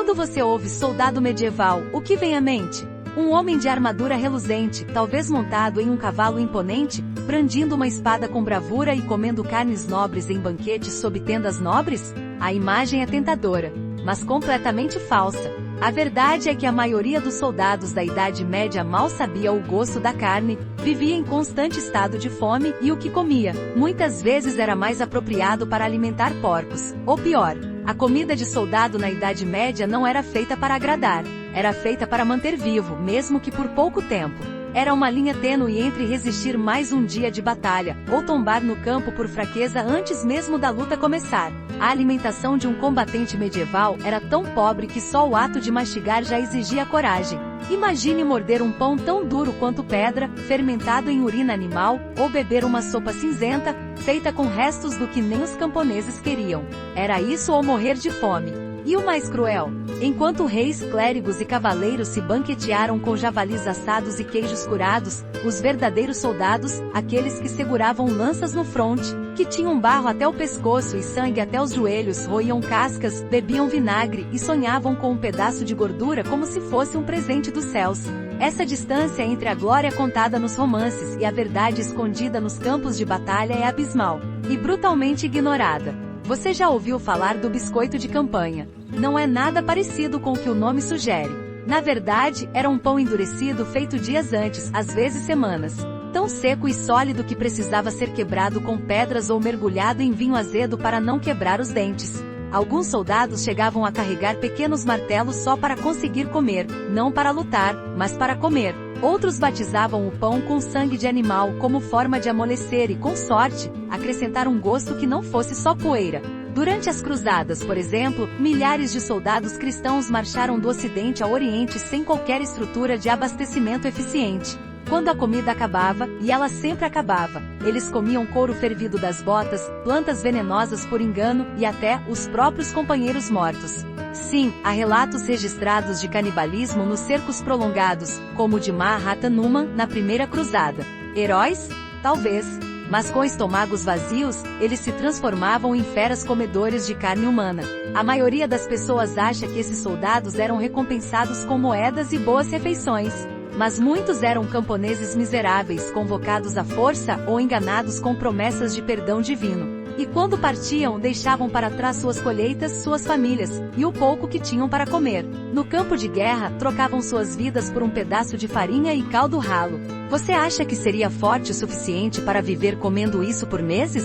Quando você ouve soldado medieval, o que vem à mente? Um homem de armadura reluzente, talvez montado em um cavalo imponente, brandindo uma espada com bravura e comendo carnes nobres em banquetes sob tendas nobres? A imagem é tentadora, mas completamente falsa. A verdade é que a maioria dos soldados da Idade Média mal sabia o gosto da carne, vivia em constante estado de fome e o que comia, muitas vezes era mais apropriado para alimentar porcos. Ou pior, a comida de soldado na Idade Média não era feita para agradar, era feita para manter vivo, mesmo que por pouco tempo. Era uma linha tênue entre resistir mais um dia de batalha, ou tombar no campo por fraqueza antes mesmo da luta começar. A alimentação de um combatente medieval era tão pobre que só o ato de mastigar já exigia coragem. Imagine morder um pão tão duro quanto pedra, fermentado em urina animal, ou beber uma sopa cinzenta, feita com restos do que nem os camponeses queriam. Era isso ou morrer de fome. E o mais cruel? Enquanto reis, clérigos e cavaleiros se banquetearam com javalis assados e queijos curados, os verdadeiros soldados, aqueles que seguravam lanças no fronte, que tinham barro até o pescoço e sangue até os joelhos, roíam cascas, bebiam vinagre e sonhavam com um pedaço de gordura como se fosse um presente dos céus. Essa distância entre a glória contada nos romances e a verdade escondida nos campos de batalha é abismal e brutalmente ignorada. Você já ouviu falar do biscoito de campanha? Não é nada parecido com o que o nome sugere. Na verdade, era um pão endurecido feito dias antes, às vezes semanas. Tão seco e sólido que precisava ser quebrado com pedras ou mergulhado em vinho azedo para não quebrar os dentes. Alguns soldados chegavam a carregar pequenos martelos só para conseguir comer, não para lutar, mas para comer. Outros batizavam o pão com sangue de animal como forma de amolecer e, com sorte, acrescentar um gosto que não fosse só poeira. Durante as cruzadas, por exemplo, milhares de soldados cristãos marcharam do Ocidente ao Oriente sem qualquer estrutura de abastecimento eficiente. Quando a comida acabava, e ela sempre acabava, eles comiam couro fervido das botas, plantas venenosas por engano e até os próprios companheiros mortos. Sim, há relatos registrados de canibalismo nos cercos prolongados, como o de Mahatma Numan na Primeira Cruzada. Heróis? Talvez. Mas com estômagos vazios, eles se transformavam em feras comedores de carne humana. A maioria das pessoas acha que esses soldados eram recompensados com moedas e boas refeições. Mas muitos eram camponeses miseráveis, convocados à força ou enganados com promessas de perdão divino. E quando partiam, deixavam para trás suas colheitas, suas famílias, e o pouco que tinham para comer. No campo de guerra, trocavam suas vidas por um pedaço de farinha e caldo ralo. Você acha que seria forte o suficiente para viver comendo isso por meses?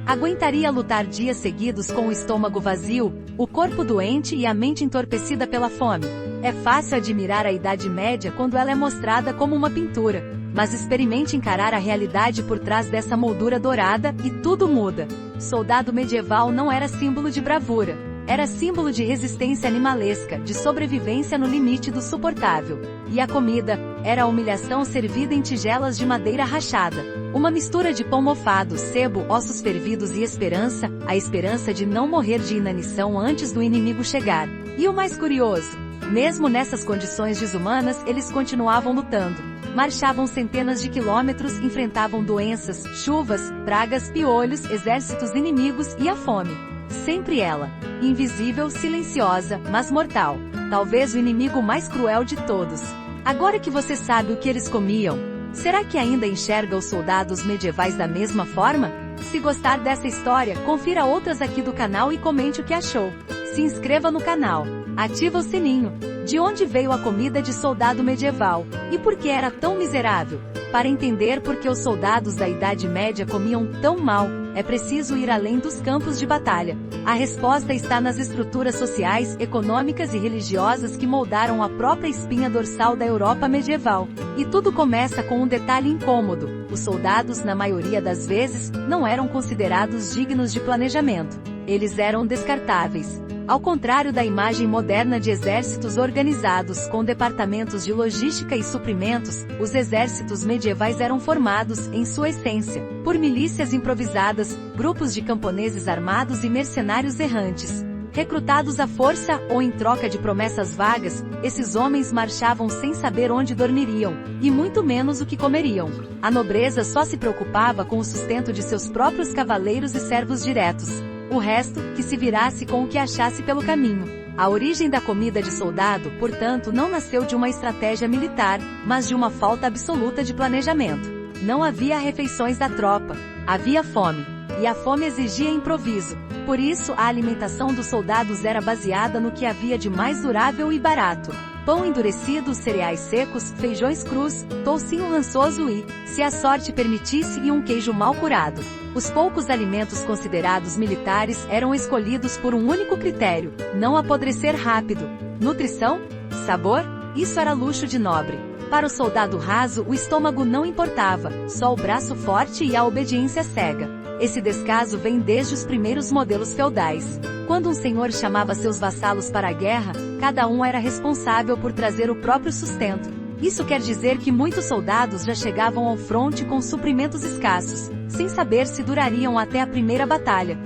Aguentaria lutar dias seguidos com o estômago vazio, o corpo doente e a mente entorpecida pela fome? É fácil admirar a Idade Média quando ela é mostrada como uma pintura, mas experimente encarar a realidade por trás dessa moldura dourada e tudo muda. Soldado medieval não era símbolo de bravura, era símbolo de resistência animalesca, de sobrevivência no limite do suportável. E a comida era a humilhação servida em tigelas de madeira rachada. Uma mistura de pão mofado, sebo, ossos fervidos e esperança, a esperança de não morrer de inanição antes do inimigo chegar. E o mais curioso, mesmo nessas condições desumanas, eles continuavam lutando. Marchavam centenas de quilômetros, enfrentavam doenças, chuvas, pragas, piolhos, exércitos inimigos e a fome. Sempre ela. Invisível, silenciosa, mas mortal. Talvez o inimigo mais cruel de todos. Agora que você sabe o que eles comiam, será que ainda enxerga os soldados medievais da mesma forma? Se gostar dessa história, confira outras aqui do canal e comente o que achou. Se inscreva no canal. Ativa o sininho. De onde veio a comida de soldado medieval? E por que era tão miserável? Para entender por que os soldados da Idade Média comiam tão mal, é preciso ir além dos campos de batalha. A resposta está nas estruturas sociais, econômicas e religiosas que moldaram a própria espinha dorsal da Europa medieval. E tudo começa com um detalhe incômodo: os soldados, na maioria das vezes, não eram considerados dignos de planejamento. Eles eram descartáveis. Ao contrário da imagem moderna de exércitos organizados com departamentos de logística e suprimentos, os exércitos medievais eram formados, em sua essência, por milícias improvisadas, grupos de camponeses armados e mercenários errantes. Recrutados à força ou em troca de promessas vagas, esses homens marchavam sem saber onde dormiriam, e muito menos o que comeriam. A nobreza só se preocupava com o sustento de seus próprios cavaleiros e servos diretos. O resto, que se virasse com o que achasse pelo caminho. A origem da comida de soldado, portanto, não nasceu de uma estratégia militar, mas de uma falta absoluta de planejamento. Não havia refeições da tropa. Havia fome. E a fome exigia improviso. Por isso, a alimentação dos soldados era baseada no que havia de mais durável e barato. Pão endurecido, cereais secos, feijões crus, toucinho rançoso e, se a sorte permitisse, um queijo mal curado. Os poucos alimentos considerados militares eram escolhidos por um único critério: não apodrecer rápido. Nutrição? Sabor? Isso era luxo de nobre. Para o soldado raso, o estômago não importava, só o braço forte e a obediência cega. Esse descaso vem desde os primeiros modelos feudais. Quando um senhor chamava seus vassalos para a guerra, cada um era responsável por trazer o próprio sustento. Isso quer dizer que muitos soldados já chegavam ao fronte com suprimentos escassos, sem saber se durariam até a primeira batalha.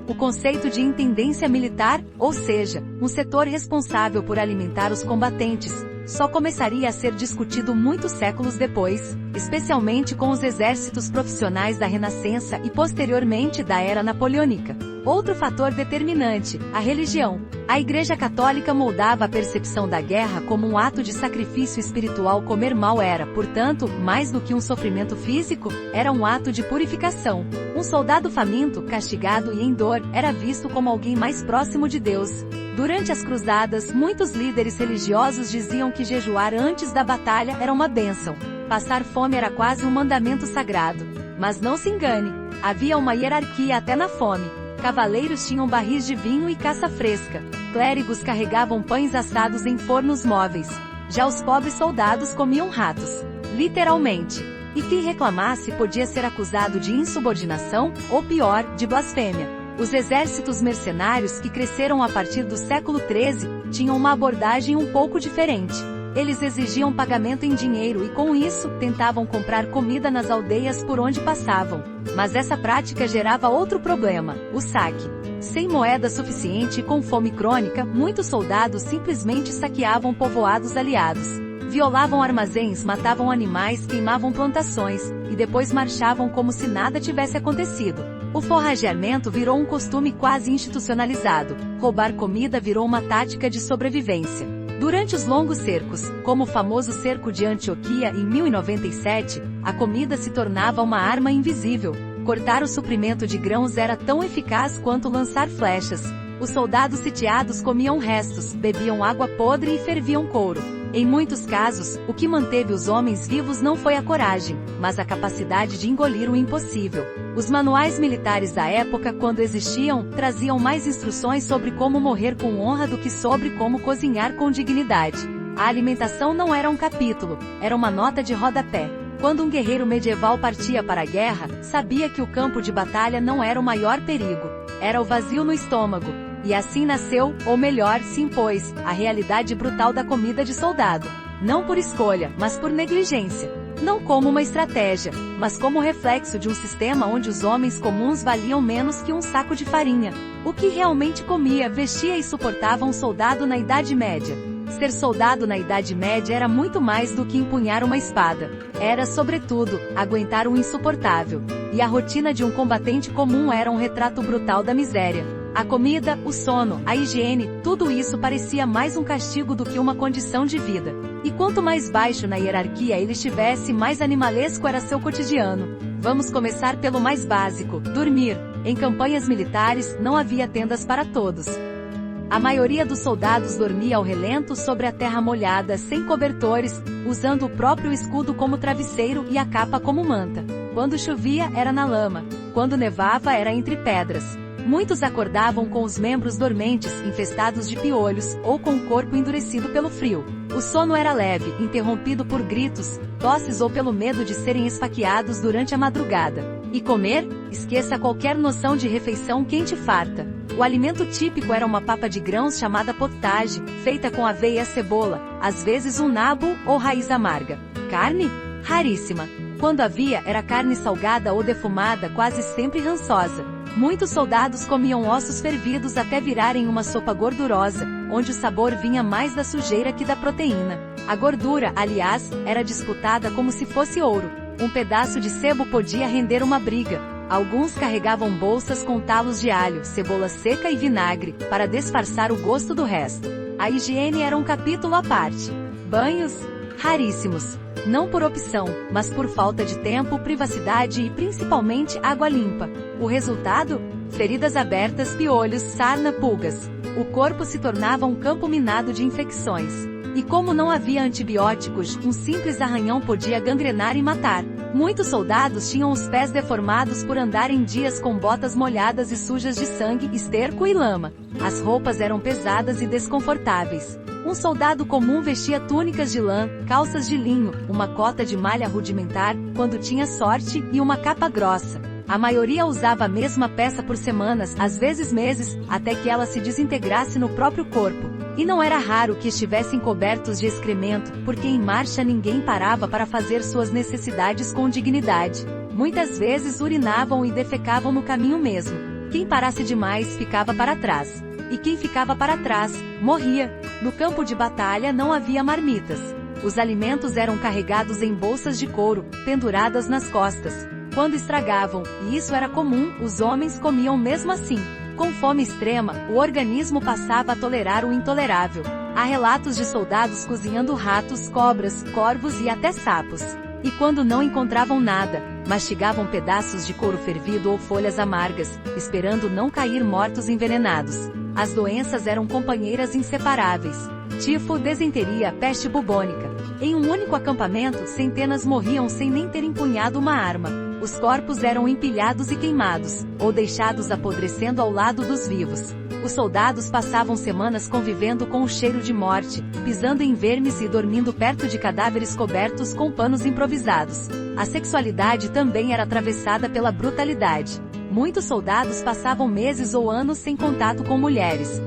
O conceito de intendência militar, ou seja, um setor responsável por alimentar os combatentes, só começaria a ser discutido muitos séculos depois, especialmente com os exércitos profissionais da Renascença e posteriormente da Era Napoleônica. Outro fator determinante, a religião. A Igreja Católica moldava a percepção da guerra como um ato de sacrifício espiritual. Comer mal era, portanto, mais do que um sofrimento físico, era um ato de purificação. Um soldado faminto, castigado e em dor, era visto como alguém mais próximo de Deus. Durante as cruzadas, muitos líderes religiosos diziam que jejuar antes da batalha era uma bênção. Passar fome era quase um mandamento sagrado. Mas não se engane, havia uma hierarquia até na fome. Cavaleiros tinham barris de vinho e caça fresca. Clérigos carregavam pães assados em fornos móveis. Já os pobres soldados comiam ratos. Literalmente. E quem reclamasse podia ser acusado de insubordinação, ou pior, de blasfêmia. Os exércitos mercenários que cresceram a partir do século XIII, tinham uma abordagem um pouco diferente. Eles exigiam pagamento em dinheiro e com isso, tentavam comprar comida nas aldeias por onde passavam. Mas essa prática gerava outro problema, o saque. Sem moeda suficiente e com fome crônica, muitos soldados simplesmente saqueavam povoados aliados. Violavam armazéns, matavam animais, queimavam plantações, e depois marchavam como se nada tivesse acontecido. O forrageamento virou um costume quase institucionalizado. Roubar comida virou uma tática de sobrevivência. Durante os longos cercos, como o famoso cerco de Antioquia em 1097, a comida se tornava uma arma invisível. Cortar o suprimento de grãos era tão eficaz quanto lançar flechas. Os soldados sitiados comiam restos, bebiam água podre e ferviam couro. Em muitos casos, o que manteve os homens vivos não foi a coragem, mas a capacidade de engolir o impossível. Os manuais militares da época, quando existiam, traziam mais instruções sobre como morrer com honra do que sobre como cozinhar com dignidade. A alimentação não era um capítulo, era uma nota de rodapé. Quando um guerreiro medieval partia para a guerra, sabia que o campo de batalha não era o maior perigo, era o vazio no estômago. E assim nasceu, ou melhor, se impôs, a realidade brutal da comida de soldado. Não por escolha, mas por negligência. Não como uma estratégia, mas como reflexo de um sistema onde os homens comuns valiam menos que um saco de farinha. O que realmente comia, vestia e suportava um soldado na Idade Média. Ser soldado na Idade Média era muito mais do que empunhar uma espada. Era, sobretudo, aguentar o insuportável. E a rotina de um combatente comum era um retrato brutal da miséria. A comida, o sono, a higiene, tudo isso parecia mais um castigo do que uma condição de vida. E quanto mais baixo na hierarquia ele estivesse, mais animalesco era seu cotidiano. Vamos começar pelo mais básico, dormir. Em campanhas militares, não havia tendas para todos. A maioria dos soldados dormia ao relento sobre a terra molhada, sem cobertores, usando o próprio escudo como travesseiro e a capa como manta. Quando chovia, era na lama. Quando nevava, era entre pedras. Muitos acordavam com os membros dormentes, infestados de piolhos, ou com o corpo endurecido pelo frio. O sono era leve, interrompido por gritos, tosses ou pelo medo de serem esfaqueados durante a madrugada. E comer? Esqueça qualquer noção de refeição quente e farta. O alimento típico era uma papa de grãos chamada potage, feita com aveia e cebola, às vezes um nabo ou raiz amarga. Carne? Raríssima. Quando havia, era carne salgada ou defumada, quase sempre rançosa. Muitos soldados comiam ossos fervidos até virarem uma sopa gordurosa, onde o sabor vinha mais da sujeira que da proteína. A gordura, aliás, era disputada como se fosse ouro. Um pedaço de sebo podia render uma briga. Alguns carregavam bolsas com talos de alho, cebola seca e vinagre, para disfarçar o gosto do resto. A higiene era um capítulo à parte. Banhos? Raríssimos. Não por opção, mas por falta de tempo, privacidade e principalmente água limpa. O resultado? Feridas abertas, piolhos, sarna, pulgas. O corpo se tornava um campo minado de infecções. E como não havia antibióticos, um simples arranhão podia gangrenar e matar. Muitos soldados tinham os pés deformados por andarem dias com botas molhadas e sujas de sangue, esterco e lama. As roupas eram pesadas e desconfortáveis. Um soldado comum vestia túnicas de lã, calças de linho, uma cota de malha rudimentar, quando tinha sorte, e uma capa grossa. A maioria usava a mesma peça por semanas, às vezes meses, até que ela se desintegrasse no próprio corpo. E não era raro que estivessem cobertos de excremento, porque em marcha ninguém parava para fazer suas necessidades com dignidade. Muitas vezes urinavam e defecavam no caminho mesmo. Quem parasse demais ficava para trás. E quem ficava para trás, morria. No campo de batalha não havia marmitas. Os alimentos eram carregados em bolsas de couro, penduradas nas costas. Quando estragavam, e isso era comum, os homens comiam mesmo assim. Com fome extrema, o organismo passava a tolerar o intolerável. Há relatos de soldados cozinhando ratos, cobras, corvos e até sapos. E quando não encontravam nada, mastigavam pedaços de couro fervido ou folhas amargas, esperando não cair mortos envenenados. As doenças eram companheiras inseparáveis. Tifo, desenteria, peste bubônica. Em um único acampamento, centenas morriam sem nem ter empunhado uma arma. Os corpos eram empilhados e queimados, ou deixados apodrecendo ao lado dos vivos. Os soldados passavam semanas convivendo com o cheiro de morte, pisando em vermes e dormindo perto de cadáveres cobertos com panos improvisados. A sexualidade também era atravessada pela brutalidade. Muitos soldados passavam meses ou anos sem contato com mulheres.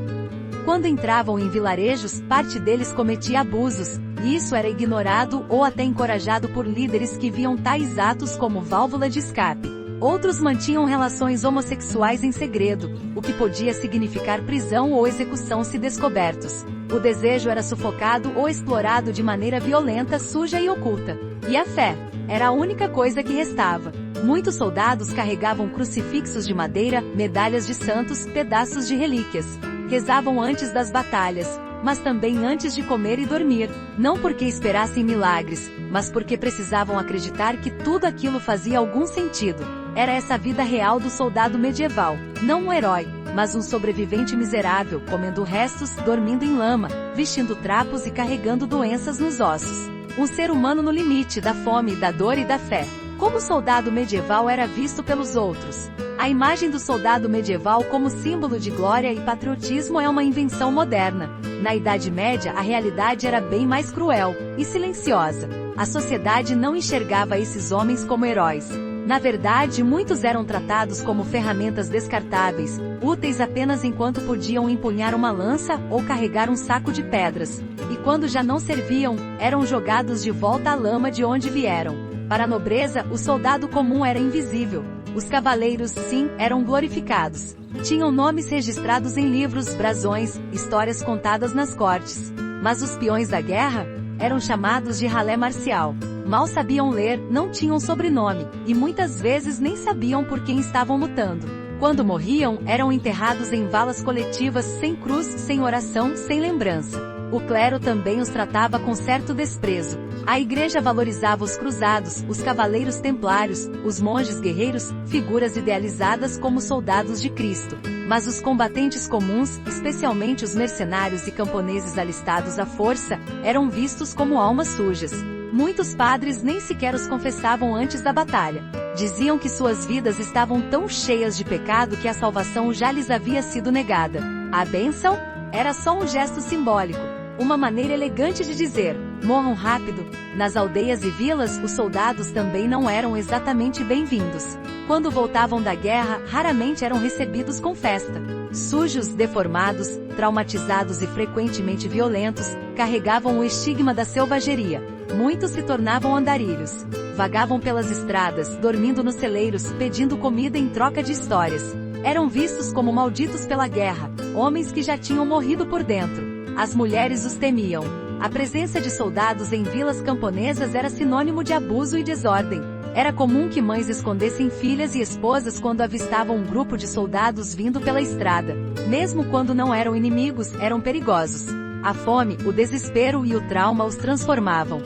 Quando entravam em vilarejos, parte deles cometia abusos, e isso era ignorado ou até encorajado por líderes que viam tais atos como válvula de escape. Outros mantinham relações homossexuais em segredo, o que podia significar prisão ou execução se descobertos. O desejo era sufocado ou explorado de maneira violenta, suja e oculta. E a fé? Era a única coisa que restava. Muitos soldados carregavam crucifixos de madeira, medalhas de santos, pedaços de relíquias. Rezavam antes das batalhas, mas também antes de comer e dormir, não porque esperassem milagres, mas porque precisavam acreditar que tudo aquilo fazia algum sentido. Era essa a vida real do soldado medieval, não um herói, mas um sobrevivente miserável, comendo restos, dormindo em lama, vestindo trapos e carregando doenças nos ossos. Um ser humano no limite da fome, da dor e da fé. Como o soldado medieval era visto pelos outros? A imagem do soldado medieval como símbolo de glória e patriotismo é uma invenção moderna. Na Idade Média, a realidade era bem mais cruel e silenciosa. A sociedade não enxergava esses homens como heróis. Na verdade, muitos eram tratados como ferramentas descartáveis, úteis apenas enquanto podiam empunhar uma lança ou carregar um saco de pedras. E quando já não serviam, eram jogados de volta à lama de onde vieram. Para a nobreza, o soldado comum era invisível. Os cavaleiros, sim, eram glorificados. Tinham nomes registrados em livros, brasões, histórias contadas nas cortes. Mas os peões da guerra eram chamados de ralé marcial. Mal sabiam ler, não tinham sobrenome, e muitas vezes nem sabiam por quem estavam lutando. Quando morriam, eram enterrados em valas coletivas, sem cruz, sem oração, sem lembrança. O clero também os tratava com certo desprezo. A igreja valorizava os cruzados, os cavaleiros templários, os monges guerreiros, figuras idealizadas como soldados de Cristo. Mas os combatentes comuns, especialmente os mercenários e camponeses alistados à força, eram vistos como almas sujas. Muitos padres nem sequer os confessavam antes da batalha. Diziam que suas vidas estavam tão cheias de pecado que a salvação já lhes havia sido negada. A bênção? Era só um gesto simbólico. Uma maneira elegante de dizer, morram rápido. Nas aldeias e vilas, os soldados também não eram exatamente bem-vindos. Quando voltavam da guerra, raramente eram recebidos com festa. Sujos, deformados, traumatizados e frequentemente violentos, carregavam o estigma da selvageria. Muitos se tornavam andarilhos. Vagavam pelas estradas, dormindo nos celeiros, pedindo comida em troca de histórias. Eram vistos como malditos pela guerra, homens que já tinham morrido por dentro. As mulheres os temiam. A presença de soldados em vilas camponesas era sinônimo de abuso e desordem. Era comum que mães escondessem filhas e esposas quando avistavam um grupo de soldados vindo pela estrada. Mesmo quando não eram inimigos, eram perigosos. A fome, o desespero e o trauma os transformavam.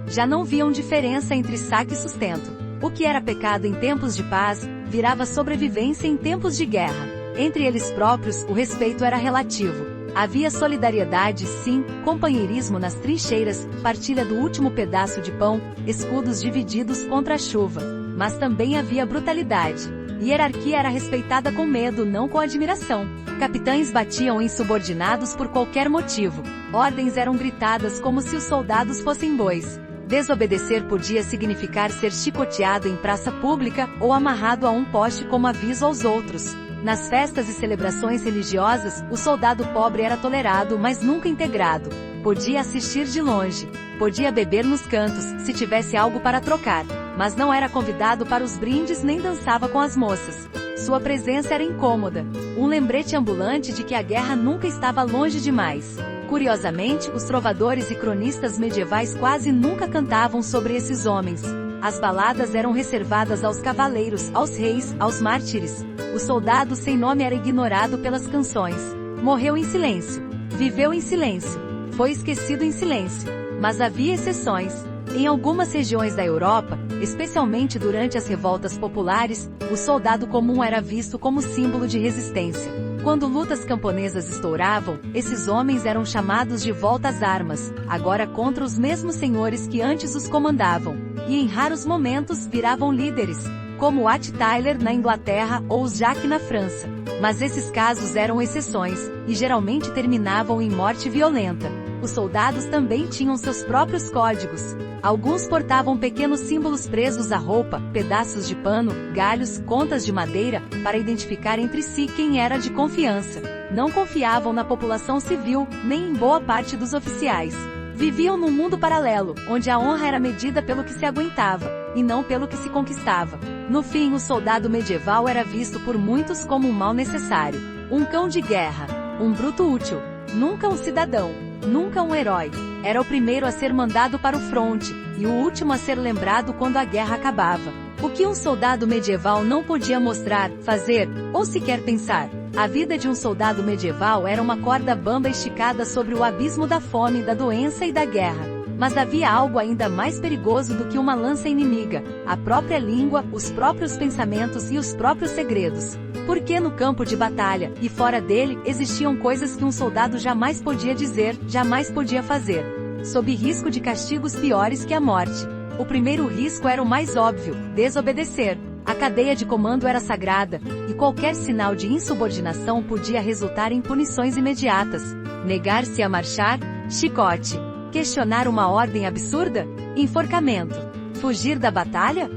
Já não viam diferença entre saque e sustento. O que era pecado em tempos de paz, virava sobrevivência em tempos de guerra. Entre eles próprios, o respeito era relativo. Havia solidariedade, sim, companheirismo nas trincheiras, partilha do último pedaço de pão, escudos divididos contra a chuva. Mas também havia brutalidade. Hierarquia era respeitada com medo, não com admiração. Capitães batiam em subordinados por qualquer motivo. Ordens eram gritadas como se os soldados fossem bois. Desobedecer podia significar ser chicoteado em praça pública, ou amarrado a um poste como aviso aos outros. Nas festas e celebrações religiosas, o soldado pobre era tolerado, mas nunca integrado. Podia assistir de longe. Podia beber nos cantos, se tivesse algo para trocar. Mas não era convidado para os brindes nem dançava com as moças. Sua presença era incômoda. Um lembrete ambulante de que a guerra nunca estava longe demais. Curiosamente, os trovadores e cronistas medievais quase nunca cantavam sobre esses homens. As baladas eram reservadas aos cavaleiros, aos reis, aos mártires. O soldado sem nome era ignorado pelas canções. Morreu em silêncio. Viveu em silêncio. Foi esquecido em silêncio. Mas havia exceções. Em algumas regiões da Europa, especialmente durante as revoltas populares, o soldado comum era visto como símbolo de resistência. Quando lutas camponesas estouravam, esses homens eram chamados de volta às armas, agora contra os mesmos senhores que antes os comandavam. E em raros momentos viravam líderes, como Wat Tyler na Inglaterra ou os Jacques na França. Mas esses casos eram exceções, e geralmente terminavam em morte violenta. Os soldados também tinham seus próprios códigos. Alguns portavam pequenos símbolos presos à roupa, pedaços de pano, galhos, contas de madeira, para identificar entre si quem era de confiança. Não confiavam na população civil, nem em boa parte dos oficiais. Viviam num mundo paralelo, onde a honra era medida pelo que se aguentava, e não pelo que se conquistava. No fim, o soldado medieval era visto por muitos como um mal necessário. Um cão de guerra. Um bruto útil. Nunca um cidadão. Nunca um herói. Era o primeiro a ser mandado para o fronte, e o último a ser lembrado quando a guerra acabava. O que um soldado medieval não podia mostrar, fazer, ou sequer pensar. A vida de um soldado medieval era uma corda bamba esticada sobre o abismo da fome, da doença e da guerra. Mas havia algo ainda mais perigoso do que uma lança inimiga: a própria língua, os próprios pensamentos e os próprios segredos. Porque no campo de batalha, e fora dele, existiam coisas que um soldado jamais podia dizer, jamais podia fazer, sob risco de castigos piores que a morte. O primeiro risco era o mais óbvio: desobedecer. A cadeia de comando era sagrada, e qualquer sinal de insubordinação podia resultar em punições imediatas. Negar-se a marchar, chicote. Questionar uma ordem absurda, enforcamento. Fugir da batalha?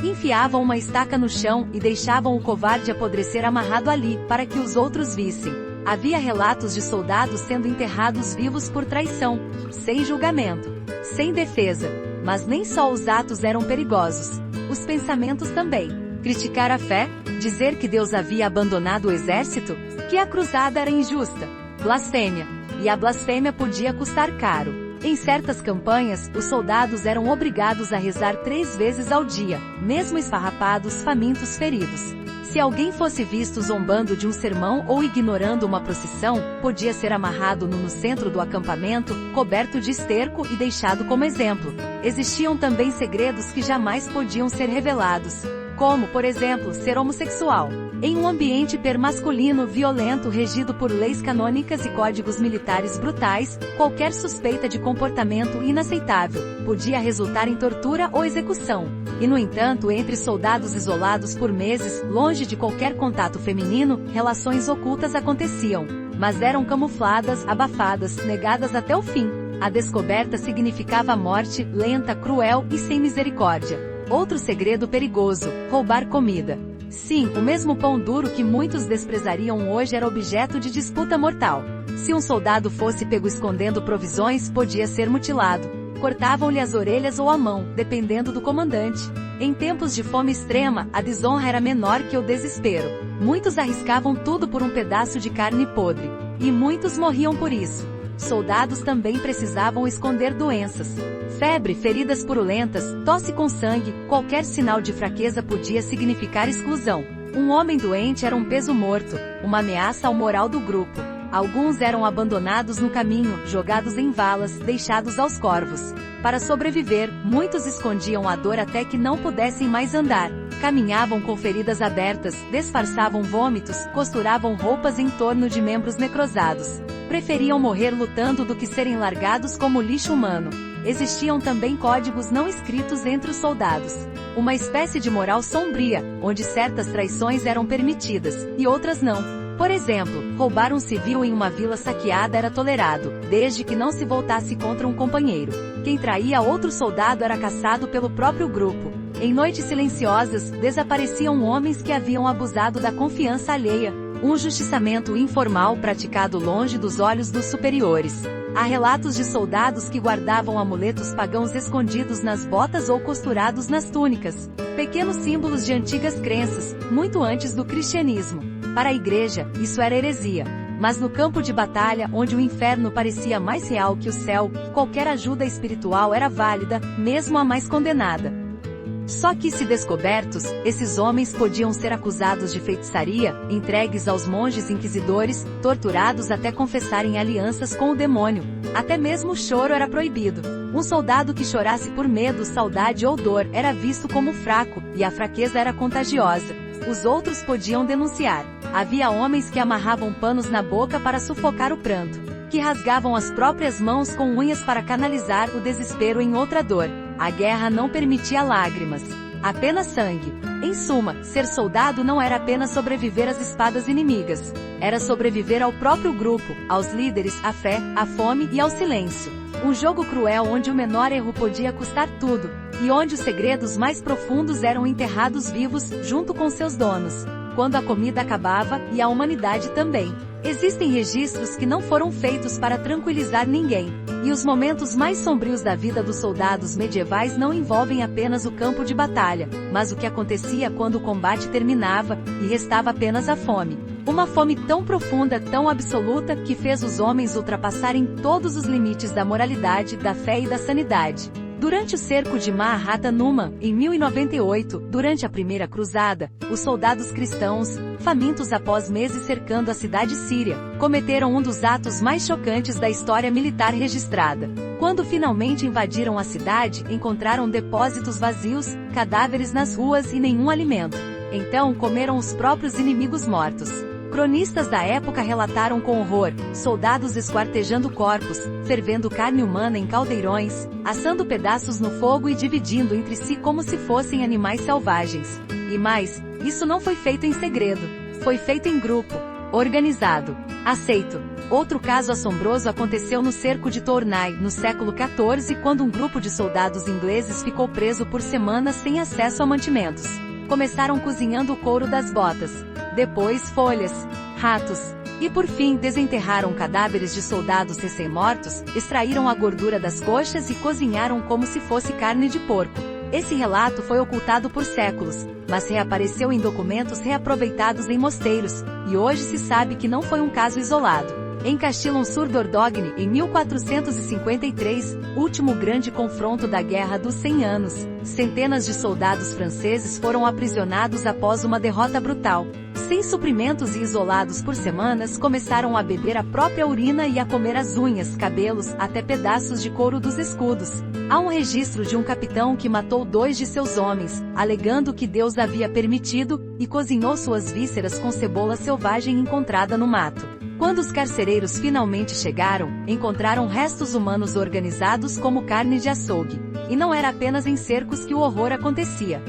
Enfiavam uma estaca no chão e deixavam o covarde apodrecer amarrado ali, para que os outros vissem. Havia relatos de soldados sendo enterrados vivos por traição, sem julgamento, sem defesa. Mas nem só os atos eram perigosos. Os pensamentos também. Criticar a fé? Dizer que Deus havia abandonado o exército? Que a cruzada era injusta? Blasfêmia. E a blasfêmia podia custar caro. Em certas campanhas, os soldados eram obrigados a rezar 3 vezes ao dia, mesmo esfarrapados, famintos, feridos. Se alguém fosse visto zombando de um sermão ou ignorando uma procissão, podia ser amarrado no centro do acampamento, coberto de esterco e deixado como exemplo. Existiam também segredos que jamais podiam ser revelados, como, por exemplo, ser homossexual. Em um ambiente hipermasculino violento regido por leis canônicas e códigos militares brutais, qualquer suspeita de comportamento inaceitável podia resultar em tortura ou execução. E no entanto, entre soldados isolados por meses, longe de qualquer contato feminino, relações ocultas aconteciam. Mas eram camufladas, abafadas, negadas até o fim. A descoberta significava a morte, lenta, cruel e sem misericórdia. Outro segredo perigoso: roubar comida. Sim, o mesmo pão duro que muitos desprezariam hoje era objeto de disputa mortal. Se um soldado fosse pego escondendo provisões, podia ser mutilado. Cortavam-lhe as orelhas ou a mão, dependendo do comandante. Em tempos de fome extrema, a desonra era menor que o desespero. Muitos arriscavam tudo por um pedaço de carne podre. E muitos morriam por isso. soldados também precisavam esconder doenças. Febre, feridas purulentas, tosse com sangue, qualquer sinal de fraqueza podia significar exclusão. Um homem doente era um peso morto, uma ameaça ao moral do grupo. Alguns eram abandonados no caminho, jogados em valas, deixados aos corvos. Para sobreviver, muitos escondiam a dor até que não pudessem mais andar. Caminhavam com feridas abertas, disfarçavam vômitos, costuravam roupas em torno de membros necrosados. Preferiam morrer lutando do que serem largados como lixo humano. Existiam também códigos não escritos entre os soldados. Uma espécie de moral sombria, onde certas traições eram permitidas, e outras não. Por exemplo, roubar um civil em uma vila saqueada era tolerado, desde que não se voltasse contra um companheiro. Quem traía outro soldado era caçado pelo próprio grupo. Em noites silenciosas, desapareciam homens que haviam abusado da confiança alheia, um justiçamento informal praticado longe dos olhos dos superiores. Há relatos de soldados que guardavam amuletos pagãos escondidos nas botas ou costurados nas túnicas, pequenos símbolos de antigas crenças, muito antes do cristianismo. Para a igreja, isso era heresia. Mas no campo de batalha, onde o inferno parecia mais real que o céu, qualquer ajuda espiritual era válida, mesmo a mais condenada. Só que, se descobertos, esses homens podiam ser acusados de feitiçaria, entregues aos monges inquisidores, torturados até confessarem alianças com o demônio. Até mesmo o choro era proibido. Um soldado que chorasse por medo, saudade ou dor era visto como fraco, e a fraqueza era contagiosa. Os outros podiam denunciar. Havia homens que amarravam panos na boca para sufocar o pranto, que rasgavam as próprias mãos com unhas para canalizar o desespero em outra dor. A guerra não permitia lágrimas, apenas sangue. Em suma, ser soldado não era apenas sobreviver às espadas inimigas. Era sobreviver ao próprio grupo, aos líderes, à fé, à fome e ao silêncio. Um jogo cruel onde o menor erro podia custar tudo, e onde os segredos mais profundos eram enterrados vivos, junto com seus donos, quando a comida acabava, e a humanidade também. Existem registros que não foram feitos para tranquilizar ninguém, e os momentos mais sombrios da vida dos soldados medievais não envolvem apenas o campo de batalha, mas o que acontecia quando o combate terminava, e restava apenas a fome. Uma fome tão profunda, tão absoluta, que fez os homens ultrapassarem todos os limites da moralidade, da fé e da sanidade. Durante o cerco de Mahatma Numa, em 1098, durante a Primeira Cruzada, os soldados cristãos, famintos após meses cercando a cidade síria, cometeram um dos atos mais chocantes da história militar registrada. Quando finalmente invadiram a cidade, encontraram depósitos vazios, cadáveres nas ruas e nenhum alimento. Então comeram os próprios inimigos mortos. Cronistas da época relataram com horror, soldados esquartejando corpos, fervendo carne humana em caldeirões, assando pedaços no fogo e dividindo entre si como se fossem animais selvagens. E mais, isso não foi feito em segredo. Foi feito em grupo, organizado, aceito. Outro caso assombroso aconteceu no cerco de Tournai, no século XIV, quando um grupo de soldados ingleses ficou preso por semanas sem acesso a mantimentos. Começaram cozinhando o couro das botas, depois folhas, ratos, e por fim desenterraram cadáveres de soldados recém-mortos, extraíram a gordura das coxas e cozinharam como se fosse carne de porco. Esse relato foi ocultado por séculos, mas reapareceu em documentos reaproveitados em mosteiros, e hoje se sabe que não foi um caso isolado. Em Castillon-sur-Dordogne, em 1453, último grande confronto da Guerra dos 100 Anos, centenas de soldados franceses foram aprisionados após uma derrota brutal. Sem suprimentos e isolados por semanas, começaram a beber a própria urina e a comer as unhas, cabelos, até pedaços de couro dos escudos. Há um registro de um capitão que matou 2 de seus homens, alegando que Deus havia permitido, e cozinhou suas vísceras com cebola selvagem encontrada no mato. Quando os carcereiros finalmente chegaram, encontraram restos humanos organizados como carne de açougue. E não era apenas em cercos que o horror acontecia.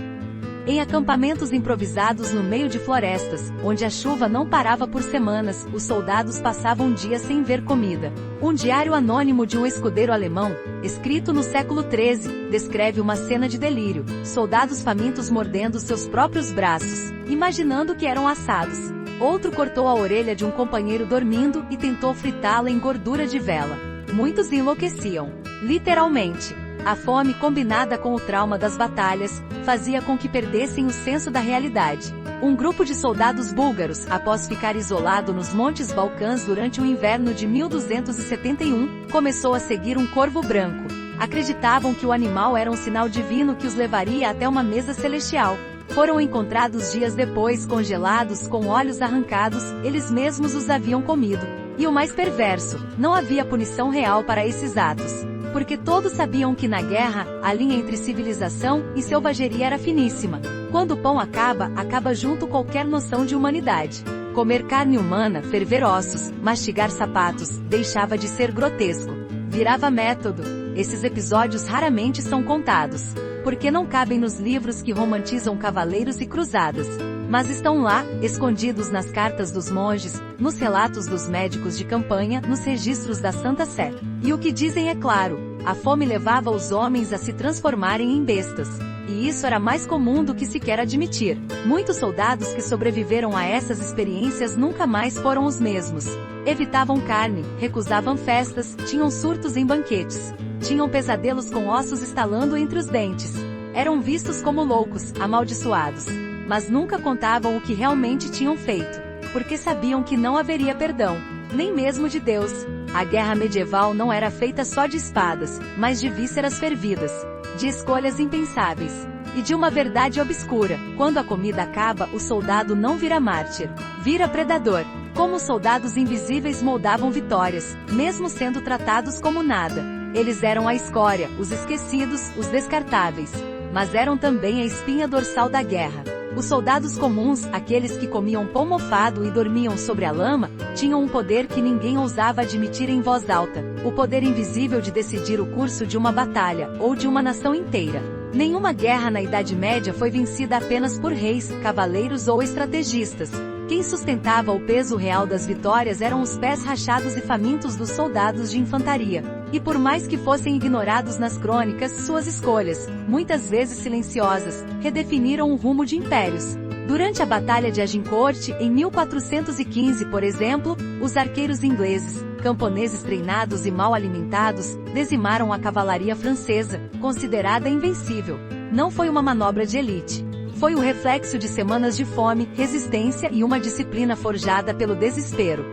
Em acampamentos improvisados no meio de florestas, onde a chuva não parava por semanas, os soldados passavam dias sem ver comida. Um diário anônimo de um escudeiro alemão, escrito no século XIII, descreve uma cena de delírio: soldados famintos mordendo seus próprios braços, imaginando que eram assados. Outro cortou a orelha de um companheiro dormindo e tentou fritá-la em gordura de vela. Muitos enlouqueciam. Literalmente. A fome, combinada com o trauma das batalhas, fazia com que perdessem o senso da realidade. Um grupo de soldados búlgaros, após ficar isolado nos Montes Balcãs durante o inverno de 1271, começou a seguir um corvo branco. Acreditavam que o animal era um sinal divino que os levaria até uma mesa celestial. Foram encontrados dias depois congelados com olhos arrancados, eles mesmos os haviam comido. E o mais perverso, não havia punição real para esses atos. Porque todos sabiam que na guerra, a linha entre civilização e selvageria era finíssima. Quando o pão acaba, acaba junto qualquer noção de humanidade. Comer carne humana, ferver ossos, mastigar sapatos, deixava de ser grotesco. Virava método. Esses episódios raramente são contados, porque não cabem nos livros que romantizam cavaleiros e cruzadas. Mas estão lá, escondidos nas cartas dos monges, nos relatos dos médicos de campanha, nos registros da Santa Sé. E o que dizem é claro, a fome levava os homens a se transformarem em bestas. E isso era mais comum do que se quer admitir. Muitos soldados que sobreviveram a essas experiências nunca mais foram os mesmos. Evitavam carne, recusavam festas, tinham surtos em banquetes. Tinham pesadelos com ossos estalando entre os dentes. Eram vistos como loucos, amaldiçoados. Mas nunca contavam o que realmente tinham feito, porque sabiam que não haveria perdão, nem mesmo de Deus. A guerra medieval não era feita só de espadas, mas de vísceras fervidas, de escolhas impensáveis, e de uma verdade obscura. Quando a comida acaba, o soldado não vira mártir, vira predador. Como os soldados invisíveis moldavam vitórias, mesmo sendo tratados como nada. Eles eram a escória, os esquecidos, os descartáveis. Mas eram também a espinha dorsal da guerra. Os soldados comuns, aqueles que comiam pão mofado e dormiam sobre a lama, tinham um poder que ninguém ousava admitir em voz alta, o poder invisível de decidir o curso de uma batalha, ou de uma nação inteira. Nenhuma guerra na Idade Média foi vencida apenas por reis, cavaleiros ou estrategistas. Quem sustentava o peso real das vitórias eram os pés rachados e famintos dos soldados de infantaria. E por mais que fossem ignorados nas crônicas, suas escolhas, muitas vezes silenciosas, redefiniram o rumo de impérios. Durante a Batalha de Agincourt, em 1415, por exemplo, os arqueiros ingleses, camponeses treinados e mal alimentados, dizimaram a cavalaria francesa, considerada invencível. Não foi uma manobra de elite. Foi o reflexo de semanas de fome, resistência e uma disciplina forjada pelo desespero.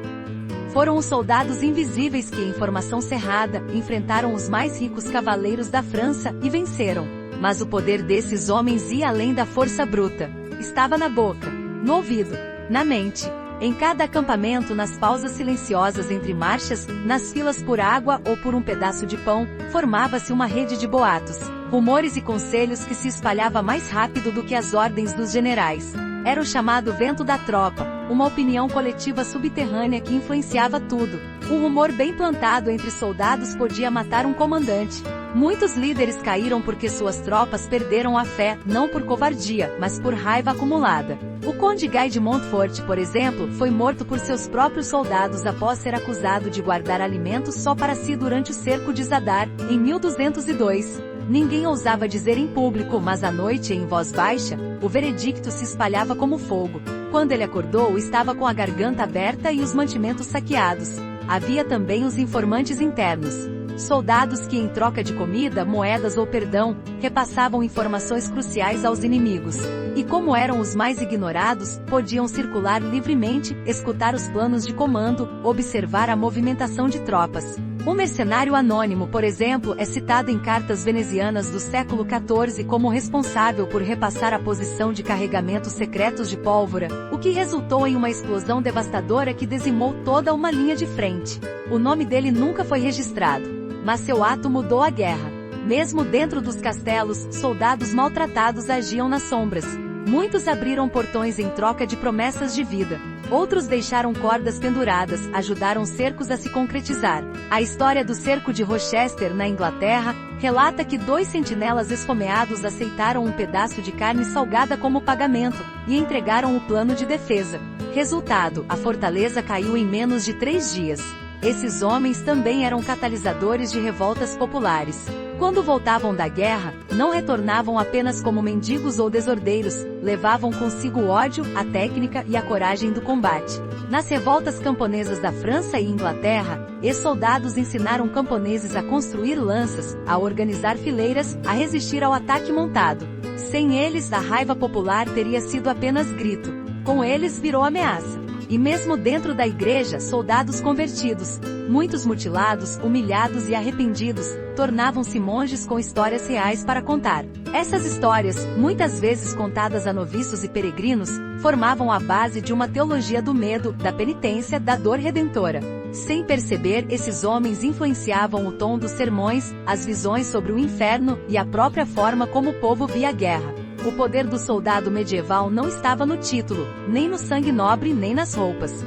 Foram os soldados invisíveis que, em formação cerrada, enfrentaram os mais ricos cavaleiros da França e venceram. Mas o poder desses homens ia além da força bruta. Estava na boca, no ouvido, na mente. Em cada acampamento, nas pausas silenciosas entre marchas, nas filas por água ou por um pedaço de pão, formava-se uma rede de boatos, rumores e conselhos que se espalhava mais rápido do que as ordens dos generais. Era o chamado vento da tropa, uma opinião coletiva subterrânea que influenciava tudo. Um rumor bem plantado entre soldados podia matar um comandante. Muitos líderes caíram porque suas tropas perderam a fé, não por covardia, mas por raiva acumulada. O conde Guy de Montfort, por exemplo, foi morto por seus próprios soldados após ser acusado de guardar alimentos só para si durante o cerco de Zadar, em 1202. Ninguém ousava dizer em público, mas à noite, em voz baixa, o veredicto se espalhava como fogo. Quando ele acordou, estava com a garganta aberta e os mantimentos saqueados. Havia também os informantes internos. Soldados que, em troca de comida, moedas ou perdão, repassavam informações cruciais aos inimigos. E como eram os mais ignorados, podiam circular livremente, escutar os planos de comando, observar a movimentação de tropas. Um mercenário anônimo, por exemplo, é citado em cartas venezianas do século XIV como responsável por repassar a posição de carregamentos secretos de pólvora, o que resultou em uma explosão devastadora que dizimou toda uma linha de frente. O nome dele nunca foi registrado, mas seu ato mudou a guerra. Mesmo dentro dos castelos, soldados maltratados agiam nas sombras. Muitos abriram portões em troca de promessas de vida. Outros deixaram cordas penduradas, ajudaram cercos a se concretizar. A história do cerco de Rochester, na Inglaterra, relata que 2 sentinelas esfomeados aceitaram um pedaço de carne salgada como pagamento, e entregaram o plano de defesa. Resultado, a fortaleza caiu em menos de 3 dias. Esses homens também eram catalisadores de revoltas populares. Quando voltavam da guerra, não retornavam apenas como mendigos ou desordeiros, levavam consigo o ódio, a técnica e a coragem do combate. Nas revoltas camponesas da França e Inglaterra, ex-soldados ensinaram camponeses a construir lanças, a organizar fileiras, a resistir ao ataque montado. Sem eles, a raiva popular teria sido apenas grito. Com eles, virou ameaça. E mesmo dentro da igreja, soldados convertidos, muitos mutilados, humilhados e arrependidos, tornavam-se monges com histórias reais para contar. Essas histórias, muitas vezes contadas a noviços e peregrinos, formavam a base de uma teologia do medo, da penitência, da dor redentora. Sem perceber, esses homens influenciavam o tom dos sermões, as visões sobre o inferno e a própria forma como o povo via a guerra. O poder do soldado medieval não estava no título, nem no sangue nobre, nem nas roupas.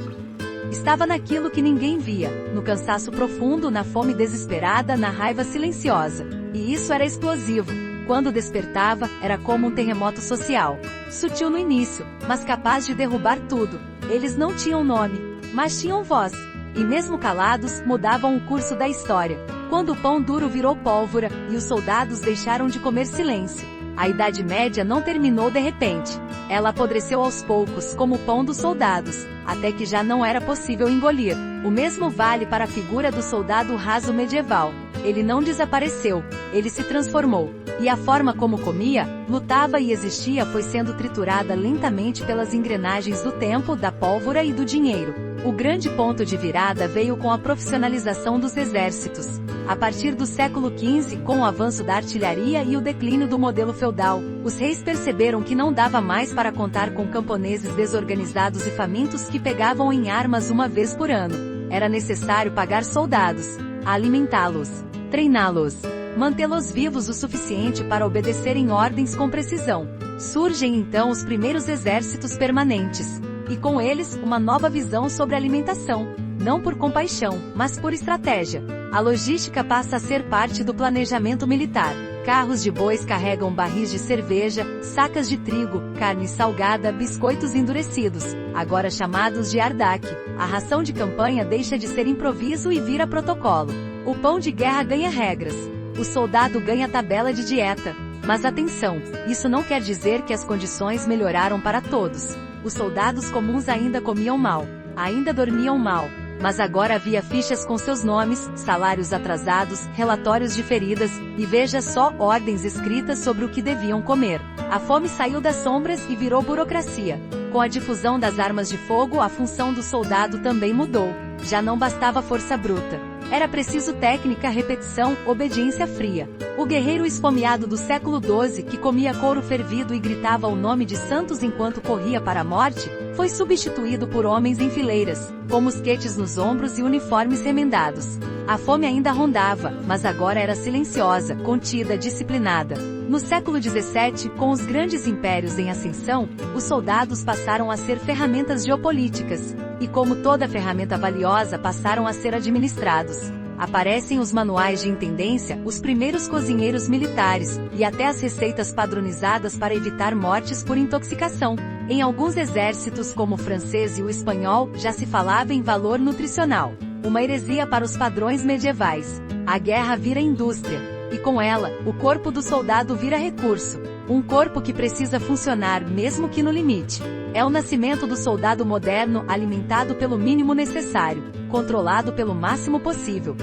Estava naquilo que ninguém via, no cansaço profundo, na fome desesperada, na raiva silenciosa. E isso era explosivo. Quando despertava, era como um terremoto social. Sutil no início, mas capaz de derrubar tudo. Eles não tinham nome, mas tinham voz. E mesmo calados, mudavam o curso da história. Quando o pão duro virou pólvora, e os soldados deixaram de comer silêncio. A Idade Média não terminou de repente. Ela apodreceu aos poucos, como o pão dos soldados, até que já não era possível engolir. O mesmo vale para a figura do soldado raso medieval. Ele não desapareceu, ele se transformou. E a forma como comia, lutava e existia foi sendo triturada lentamente pelas engrenagens do tempo, da pólvora e do dinheiro. O grande ponto de virada veio com a profissionalização dos exércitos. A partir do século XV, com o avanço da artilharia e o declínio do modelo feudal, os reis perceberam que não dava mais para contar com camponeses desorganizados e famintos que pegavam em armas uma vez por ano. Era necessário pagar soldados, alimentá-los, treiná-los, mantê-los vivos o suficiente para obedecerem ordens com precisão. Surgem então os primeiros exércitos permanentes. E com eles, uma nova visão sobre a alimentação, não por compaixão, mas por estratégia. A logística passa a ser parte do planejamento militar. Carros de bois carregam barris de cerveja, sacas de trigo, carne salgada, biscoitos endurecidos, agora chamados de ardak. A ração de campanha deixa de ser improviso e vira protocolo. O pão de guerra ganha regras. O soldado ganha tabela de dieta. Mas atenção, isso não quer dizer que as condições melhoraram para todos. Os soldados comuns ainda comiam mal, ainda dormiam mal, mas agora havia fichas com seus nomes, salários atrasados, relatórios de feridas, e veja só, ordens escritas sobre o que deviam comer. A fome saiu das sombras e virou burocracia. Com a difusão das armas de fogo, a função do soldado também mudou. Já não bastava força bruta. Era preciso técnica, repetição, obediência fria. O guerreiro esfomeado do século XII, que comia couro fervido e gritava o nome de santos enquanto corria para a morte, foi substituído por homens em fileiras, com mosquetes nos ombros e uniformes remendados. A fome ainda rondava, mas agora era silenciosa, contida, disciplinada. No século XVII, com os grandes impérios em ascensão, os soldados passaram a ser ferramentas geopolíticas, e como toda ferramenta valiosa passaram a ser administrados. Aparecem os manuais de intendência, os primeiros cozinheiros militares, e até as receitas padronizadas para evitar mortes por intoxicação. Em alguns exércitos como o francês e o espanhol, já se falava em valor nutricional. Uma heresia para os padrões medievais. A guerra vira indústria. E com ela, o corpo do soldado vira recurso. Um corpo que precisa funcionar mesmo que no limite. É o nascimento do soldado moderno, alimentado pelo mínimo necessário, controlado pelo máximo possível.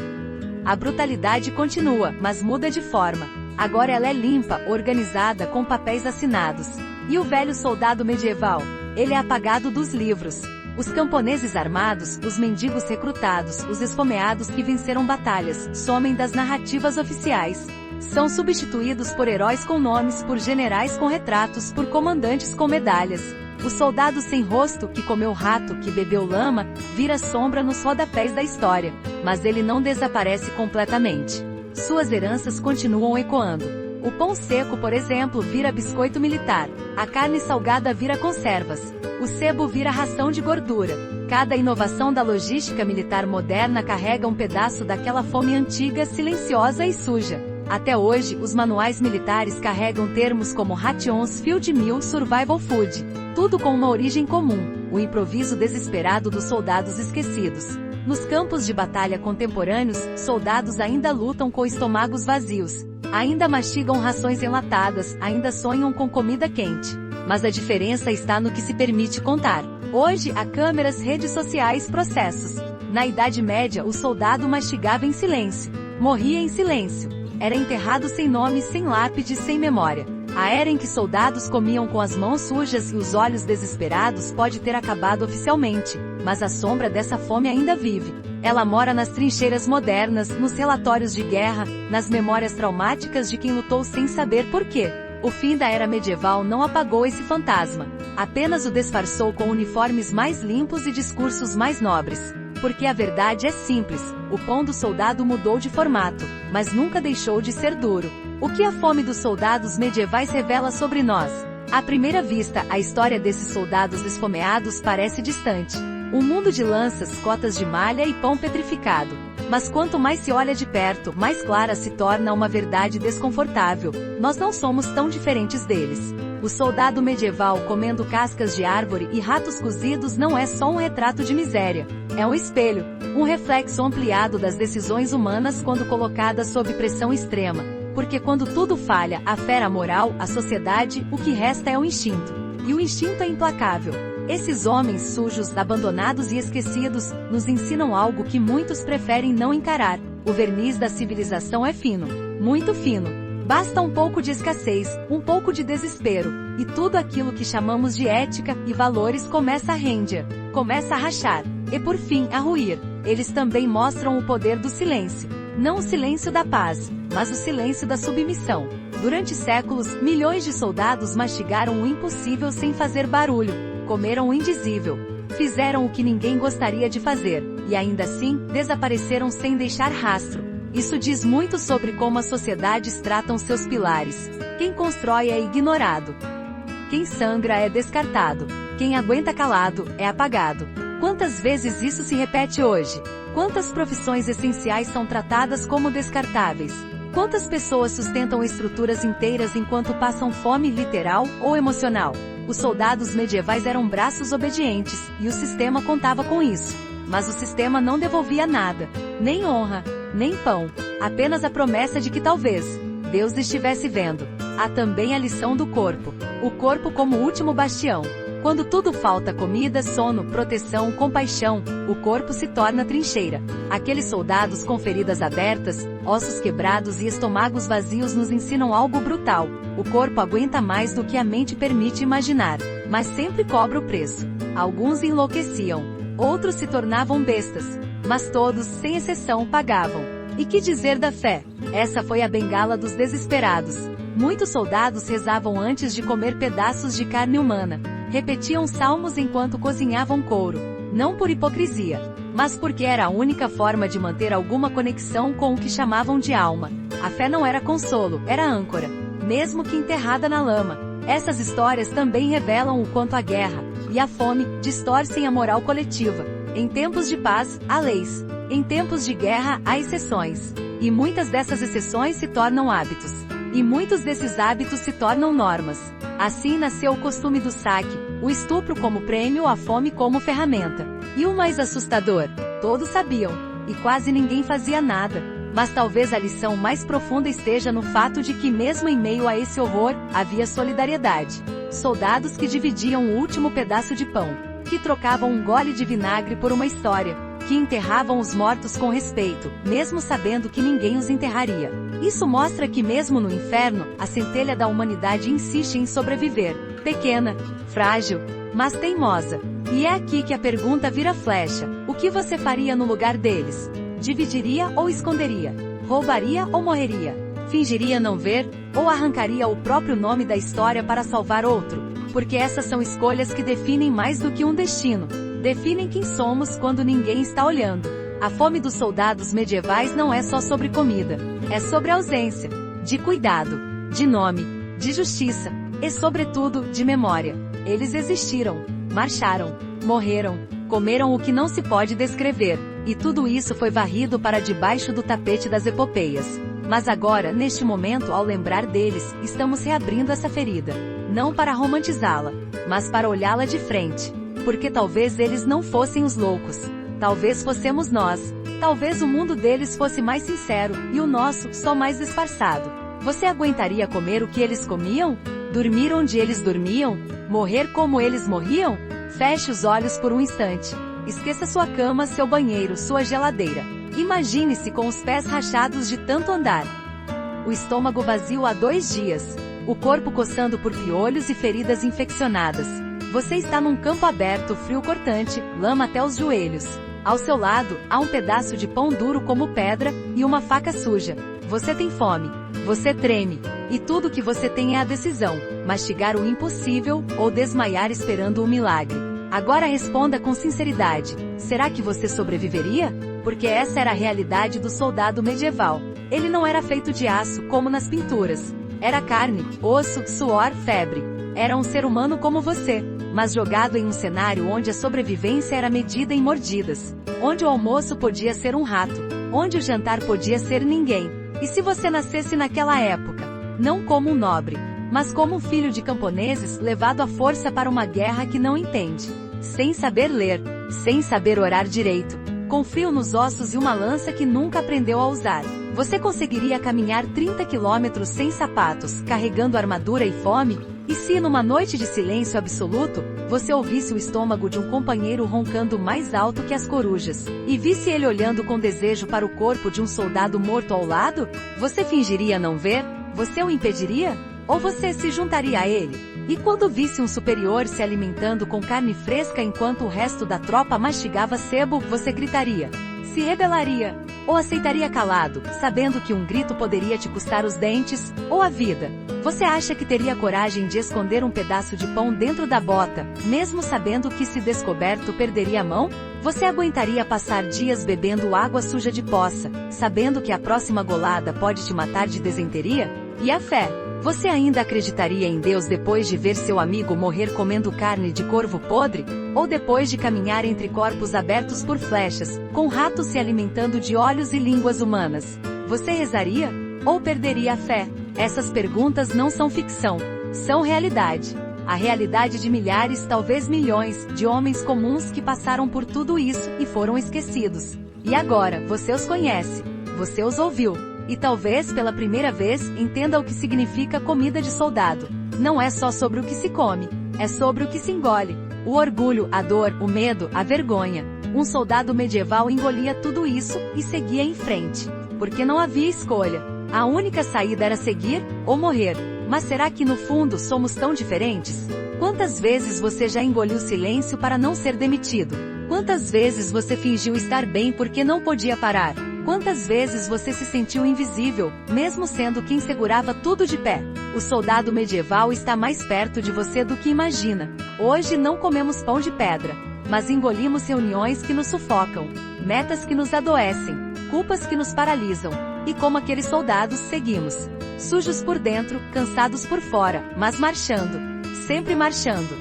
A brutalidade continua, mas muda de forma. Agora ela é limpa, organizada, com papéis assinados. E o velho soldado medieval? Ele é apagado dos livros. Os camponeses armados, os mendigos recrutados, os esfomeados que venceram batalhas, somem das narrativas oficiais. São substituídos por heróis com nomes, por generais com retratos, por comandantes com medalhas. O soldado sem rosto, que comeu rato, que bebeu lama, vira sombra nos rodapés da história. Mas ele não desaparece completamente. Suas heranças continuam ecoando. O pão seco, por exemplo, vira biscoito militar. A carne salgada vira conservas. O sebo vira ração de gordura. Cada inovação da logística militar moderna carrega um pedaço daquela fome antiga, silenciosa e suja. Até hoje, os manuais militares carregam termos como rations, field meal, survival food. Tudo com uma origem comum, o improviso desesperado dos soldados esquecidos. Nos campos de batalha contemporâneos, soldados ainda lutam com estômagos vazios. Ainda mastigam rações enlatadas, ainda sonham com comida quente. Mas a diferença está no que se permite contar. Hoje, há câmeras, redes sociais, processos. Na Idade Média, o soldado mastigava em silêncio. Morria em silêncio. Era enterrado sem nome, sem lápide, sem memória. A era em que soldados comiam com as mãos sujas e os olhos desesperados pode ter acabado oficialmente, mas a sombra dessa fome ainda vive. Ela mora nas trincheiras modernas, nos relatórios de guerra, nas memórias traumáticas de quem lutou sem saber por quê. O fim da era medieval não apagou esse fantasma. Apenas o disfarçou com uniformes mais limpos e discursos mais nobres. Porque a verdade é simples, o pão do soldado mudou de formato, mas nunca deixou de ser duro. O que a fome dos soldados medievais revela sobre nós? À primeira vista, a história desses soldados esfomeados parece distante. Um mundo de lanças, cotas de malha e pão petrificado. Mas quanto mais se olha de perto, mais clara se torna uma verdade desconfortável. Nós não somos tão diferentes deles. O soldado medieval comendo cascas de árvore e ratos cozidos não é só um retrato de miséria. É um espelho, um reflexo ampliado das decisões humanas quando colocadas sob pressão extrema. Porque quando tudo falha, a fé, a moral, a sociedade, o que resta é o instinto. E o instinto é implacável. Esses homens sujos, abandonados e esquecidos, nos ensinam algo que muitos preferem não encarar. O verniz da civilização é fino. Muito fino. Basta um pouco de escassez, um pouco de desespero, e tudo aquilo que chamamos de ética e valores começa a render, começa a rachar, e por fim a ruir. Eles também mostram o poder do silêncio. Não o silêncio da paz, mas o silêncio da submissão. Durante séculos, milhões de soldados mastigaram o impossível sem fazer barulho, comeram o indizível, fizeram o que ninguém gostaria de fazer, e ainda assim, desapareceram sem deixar rastro. Isso diz muito sobre como as sociedades tratam seus pilares. Quem constrói é ignorado. Quem sangra é descartado. Quem aguenta calado, é apagado. Quantas vezes isso se repete hoje? Quantas profissões essenciais são tratadas como descartáveis? Quantas pessoas sustentam estruturas inteiras enquanto passam fome literal ou emocional? Os soldados medievais eram braços obedientes, e o sistema contava com isso. Mas o sistema não devolvia nada. Nem honra, nem pão. Apenas a promessa de que talvez Deus estivesse vendo. Há também a lição do corpo. O corpo como último bastião. Quando tudo falta, comida, sono, proteção, compaixão, o corpo se torna trincheira. Aqueles soldados com feridas abertas, ossos quebrados e estômagos vazios nos ensinam algo brutal. O corpo aguenta mais do que a mente permite imaginar, mas sempre cobra o preço. Alguns enlouqueciam, outros se tornavam bestas, mas todos, sem exceção, pagavam. E que dizer da fé? Essa foi a bengala dos desesperados. Muitos soldados rezavam antes de comer pedaços de carne humana. Repetiam salmos enquanto cozinhavam couro. Não por hipocrisia, mas porque era a única forma de manter alguma conexão com o que chamavam de alma. A fé não era consolo, era âncora, mesmo que enterrada na lama. Essas histórias também revelam o quanto a guerra e a fome distorcem a moral coletiva. Em tempos de paz, há leis. Em tempos de guerra, há exceções. E muitas dessas exceções se tornam hábitos. E muitos desses hábitos se tornam normas. Assim nasceu o costume do saque, o estupro como prêmio, a fome como ferramenta. E o mais assustador, todos sabiam, e quase ninguém fazia nada. Mas talvez a lição mais profunda esteja no fato de que mesmo em meio a esse horror, havia solidariedade. Soldados que dividiam o último pedaço de pão, que trocavam um gole de vinagre por uma história, que enterravam os mortos com respeito, mesmo sabendo que ninguém os enterraria. Isso mostra que mesmo no inferno, a centelha da humanidade insiste em sobreviver. Pequena, frágil, mas teimosa. E é aqui que a pergunta vira flecha. O que você faria no lugar deles? Dividiria ou esconderia? Roubaria ou morreria? Fingiria não ver? Ou arrancaria o próprio nome da história para salvar outro? Porque essas são escolhas que definem mais do que um destino. Definem quem somos quando ninguém está olhando. A fome dos soldados medievais não é só sobre comida. É sobre ausência, de cuidado, de nome, de justiça, e sobretudo, de memória. Eles existiram, marcharam, morreram, comeram o que não se pode descrever. E tudo isso foi varrido para debaixo do tapete das epopeias. Mas agora, neste momento, ao lembrar deles, estamos reabrindo essa ferida. Não para romantizá-la, mas para olhá-la de frente. Porque talvez eles não fossem os loucos. Talvez fossemos nós. Talvez o mundo deles fosse mais sincero, e o nosso, só mais disfarçado. Você aguentaria comer o que eles comiam? Dormir onde eles dormiam? Morrer como eles morriam? Feche os olhos por um instante. Esqueça sua cama, seu banheiro, sua geladeira. Imagine-se com os pés rachados de tanto andar. O estômago vazio há 2 dias. O corpo coçando por piolhos e feridas infeccionadas. Você está num campo aberto, frio cortante, lama até os joelhos. Ao seu lado, há um pedaço de pão duro como pedra, e uma faca suja. Você tem fome. Você treme. E tudo que você tem é a decisão: mastigar o impossível, ou desmaiar esperando um milagre. Agora responda com sinceridade. Será que você sobreviveria? Porque essa era a realidade do soldado medieval. Ele não era feito de aço, como nas pinturas. Era carne, osso, suor, febre. Era um ser humano como você, mas jogado em um cenário onde a sobrevivência era medida em mordidas. Onde o almoço podia ser um rato. Onde o jantar podia ser ninguém. E se você nascesse naquela época? Não como um nobre, mas como um filho de camponeses levado à força para uma guerra que não entende. Sem saber ler, sem saber orar direito, com frio nos ossos e uma lança que nunca aprendeu a usar. Você conseguiria caminhar 30 quilômetros sem sapatos, carregando armadura e fome? E se numa noite de silêncio absoluto, você ouvisse o estômago de um companheiro roncando mais alto que as corujas, e visse ele olhando com desejo para o corpo de um soldado morto ao lado? Você fingiria não ver? Você o impediria? Ou você se juntaria a ele? E quando visse um superior se alimentando com carne fresca enquanto o resto da tropa mastigava sebo, você gritaria? Se rebelaria? Ou aceitaria calado, sabendo que um grito poderia te custar os dentes, ou a vida? Você acha que teria coragem de esconder um pedaço de pão dentro da bota, mesmo sabendo que se descoberto perderia a mão? Você aguentaria passar dias bebendo água suja de poça, sabendo que a próxima golada pode te matar de desenteria? E a fé? Você ainda acreditaria em Deus depois de ver seu amigo morrer comendo carne de corvo podre? Ou depois de caminhar entre corpos abertos por flechas, com ratos se alimentando de olhos e línguas humanas? Você rezaria? Ou perderia a fé? Essas perguntas não são ficção, são realidade. A realidade de milhares, talvez milhões, de homens comuns que passaram por tudo isso e foram esquecidos. E agora, você os conhece. Você os ouviu. E talvez, pela primeira vez, entenda o que significa comida de soldado. Não é só sobre o que se come, é sobre o que se engole. O orgulho, a dor, o medo, a vergonha. Um soldado medieval engolia tudo isso e seguia em frente. Porque não havia escolha. A única saída era seguir ou morrer. Mas será que no fundo somos tão diferentes? Quantas vezes você já engoliu silêncio para não ser demitido? Quantas vezes você fingiu estar bem porque não podia parar? Quantas vezes você se sentiu invisível, mesmo sendo quem segurava tudo de pé? O soldado medieval está mais perto de você do que imagina. Hoje não comemos pão de pedra, mas engolimos reuniões que nos sufocam, metas que nos adoecem, culpas que nos paralisam. E como aqueles soldados seguimos, sujos por dentro, cansados por fora, mas marchando, sempre marchando.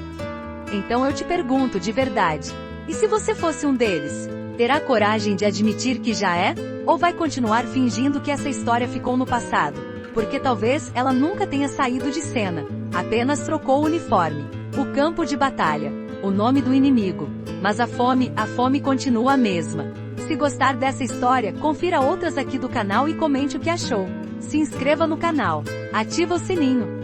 Então eu te pergunto de verdade, e se você fosse um deles? Terá coragem de admitir que já é? Ou vai continuar fingindo que essa história ficou no passado? Porque talvez ela nunca tenha saído de cena, apenas trocou o uniforme, o campo de batalha, o nome do inimigo. Mas a fome continua a mesma. Se gostar dessa história, confira outras aqui do canal e comente o que achou. Se inscreva no canal, ativa o sininho.